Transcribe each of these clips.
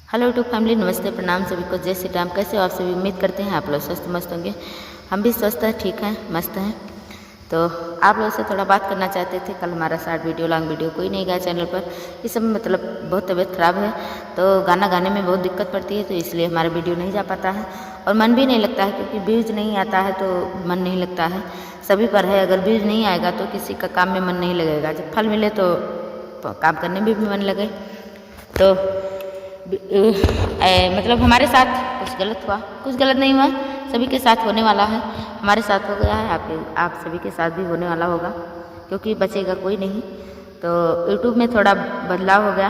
Hello YouTube family, नमस्ते, प्रणाम सभी को, जय श्री राम। कैसे हो आप सभी? उम्मीद करते हैं आप लोग स्वस्थ मस्त होंगे। हम भी स्वस्थ हैं, ठीक हैं, मस्त हैं। तो आप लोगों से थोड़ा बात करना चाहते थे। कल हमारा शॉर्ट वीडियो, लॉन्ग वीडियो कोई नहीं गया चैनल पर। इस समय मतलब बहुत तबीयत ख़राब है, तो गाना गाने में बहुत दिक्कत पड़ती है, तो इसलिए हमारा वीडियो नहीं जा पाता है और मन भी नहीं लगता है, क्योंकि व्यूज नहीं आता है तो मन नहीं लगता है। सभी पर है, अगर व्यूज नहीं आएगा तो किसी का काम में मन नहीं लगेगा। जब फल मिले तो काम करने में भी मन लगे। तो मतलब हमारे साथ कुछ गलत हुआ, कुछ गलत नहीं हुआ, सभी के साथ होने वाला है। हमारे साथ हो गया है, आप सभी के साथ भी होने वाला होगा, क्योंकि बचेगा कोई नहीं। तो यूट्यूब में थोड़ा बदलाव हो गया,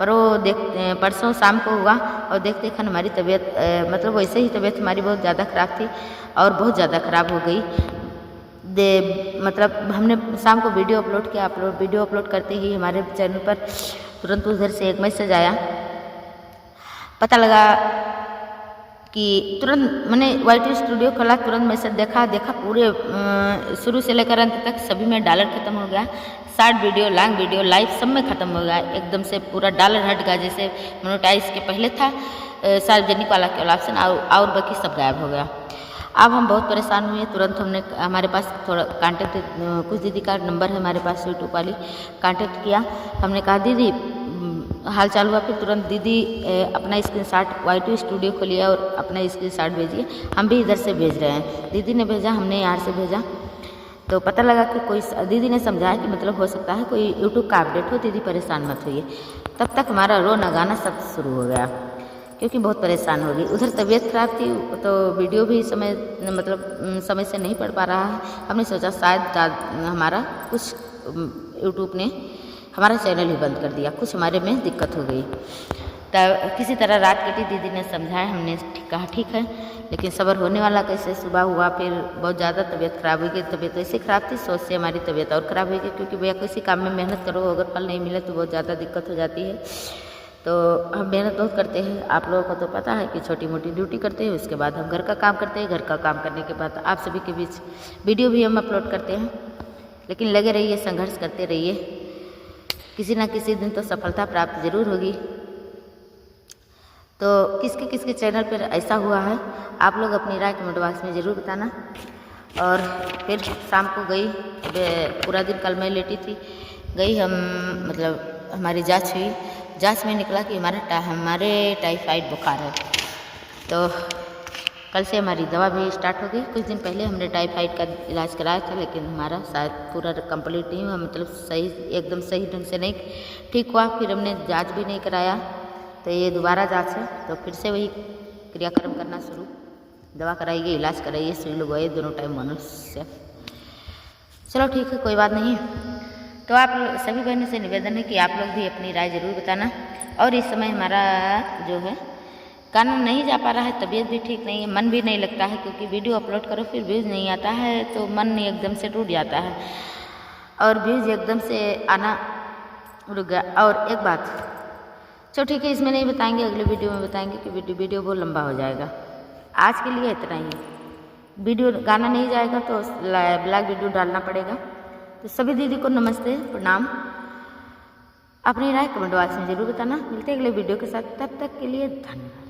पर वो परसों शाम को हुआ और देखते देखन हमारी तबीयत मतलब वैसे ही तबीयत हमारी बहुत ज़्यादा ख़राब थी और बहुत ज़्यादा ख़राब हो गई। मतलब हमने शाम को वीडियो अपलोड किया। वीडियो अपलोड करते ही हमारे चैनल पर तुरंत उधर से एक मैसेज आया। पता लगा कि तुरंत मैंने YT स्टूडियो खोला, तुरंत मैसेज देखा पूरे शुरू से लेकर अंत तक सभी में डॉलर ख़त्म हो गया। Short video, long video, live सब में ख़त्म हो गया। एकदम से पूरा डॉलर हट गया। जैसे मोनेटाइज के पहले था सार्वजनिक वाला केवल ऑप्शन, और बाकी सब गायब हो गया। अब हम बहुत परेशान हुए। तुरंत हमने, हमारे पास थोड़ा कांटेक्ट, कुछ दीदी का नंबर है हमारे पास, यूट्यूब वाली, कांटेक्ट किया। हमने कहा दीदी हाल चाल हुआ। फिर तुरंत दीदी अपना स्क्रीनशॉट YT स्टूडियो खोलिए और अपना स्क्रीनशॉट भेजिए। हम भी इधर से भेज रहे हैं। दीदी ने भेजा, हमने यहाँ से भेजा, तो पता लगा कि कोई, दीदी ने समझाया कि मतलब हो सकता है कोई यूट्यूब का अपडेट हो, दीदी परेशान मत होइए। तब तक हमारा रोना गाना सब शुरू हो गया, क्योंकि बहुत परेशान हो गई। उधर तबीयत खराब थी, तो वीडियो भी समय से नहीं पढ़ पा रहा है। हमने सोचा शायद हमारा कुछ यूट्यूब ने हमारा चैनल ही बंद कर दिया, कुछ हमारे में दिक्कत हो गई। तब किसी तरह रात कटी, दीदी ने समझाया, हमने कहा ठीक है, लेकिन सब्र होने वाला कैसे। सुबह हुआ, फिर बहुत ज़्यादा तबीयत खराब हुई गई। तबीयत ऐसे खराब थी, सोच से हमारी तबीयत और ख़राब हुई गई, क्योंकि भैया किसी काम में मेहनत करो, अगर फल नहीं मिले तो बहुत ज़्यादा दिक्कत हो जाती है। तो हम मेहनत बहुत करते हैं, आप लोगों को तो पता है कि छोटी मोटी ड्यूटी करते हैं, उसके बाद हम घर का काम करते हैं, घर का काम करने के बाद आप सभी के बीच वीडियो भी हम अपलोड करते हैं। लेकिन लगे रहिए, संघर्ष करते रहिए, किसी ना किसी दिन तो सफलता प्राप्त जरूर होगी। तो किसके किसके चैनल पर ऐसा हुआ है, आप लोग अपनी राय कमेंट बॉक्स में ज़रूर बताना। और फिर शाम को गई, पूरा दिन कल मैं लेटी थी, गई हम, मतलब हमारी जांच हुई। जांच में निकला कि हमारे टाइफाइड बुखार है। तो कल से हमारी दवा भी स्टार्ट हो गई। कुछ दिन पहले हमने टाइफाइड का इलाज कराया था, लेकिन हमारा शायद पूरा कंप्लीट नहीं हुआ, मतलब सही, एकदम सही ढंग से नहीं ठीक हुआ। फिर हमने जांच भी नहीं कराया, तो ये दोबारा जांच है, तो फिर से वही क्रियाक्रम करना शुरू। दवा कराइए, इलाज कराइए, सुई लगवाइए, दोनों टाइम मनुष्य। चलो ठीक है, कोई बात नहीं। तो आप सभी बहनों से निवेदन है कि आप लोग भी अपनी राय ज़रूर बताना। और इस समय हमारा जो है गाना नहीं जा पा रहा है, तबीयत भी ठीक नहीं है, मन भी नहीं लगता है, क्योंकि वीडियो अपलोड करो फिर व्यूज़ नहीं आता है, तो मन एकदम से टूट जाता है और व्यूज़ एकदम से आना रुक गया। और एक बात, चलो ठीक है, इसमें नहीं बताएंगे, अगले वीडियो में बताएंगे, कि वीडियो बहुत लंबा हो जाएगा। आज के लिए इतना ही। वीडियो गाना नहीं जाएगा तो ब्लॉग वीडियो डालना पड़ेगा। तो सभी दीदी को नमस्ते, प्रणाम। अपनी राय कमेंट बॉक्स में जरूर बताना। मिलते हैं अगले वीडियो के साथ, तब तक के लिए धन्यवाद।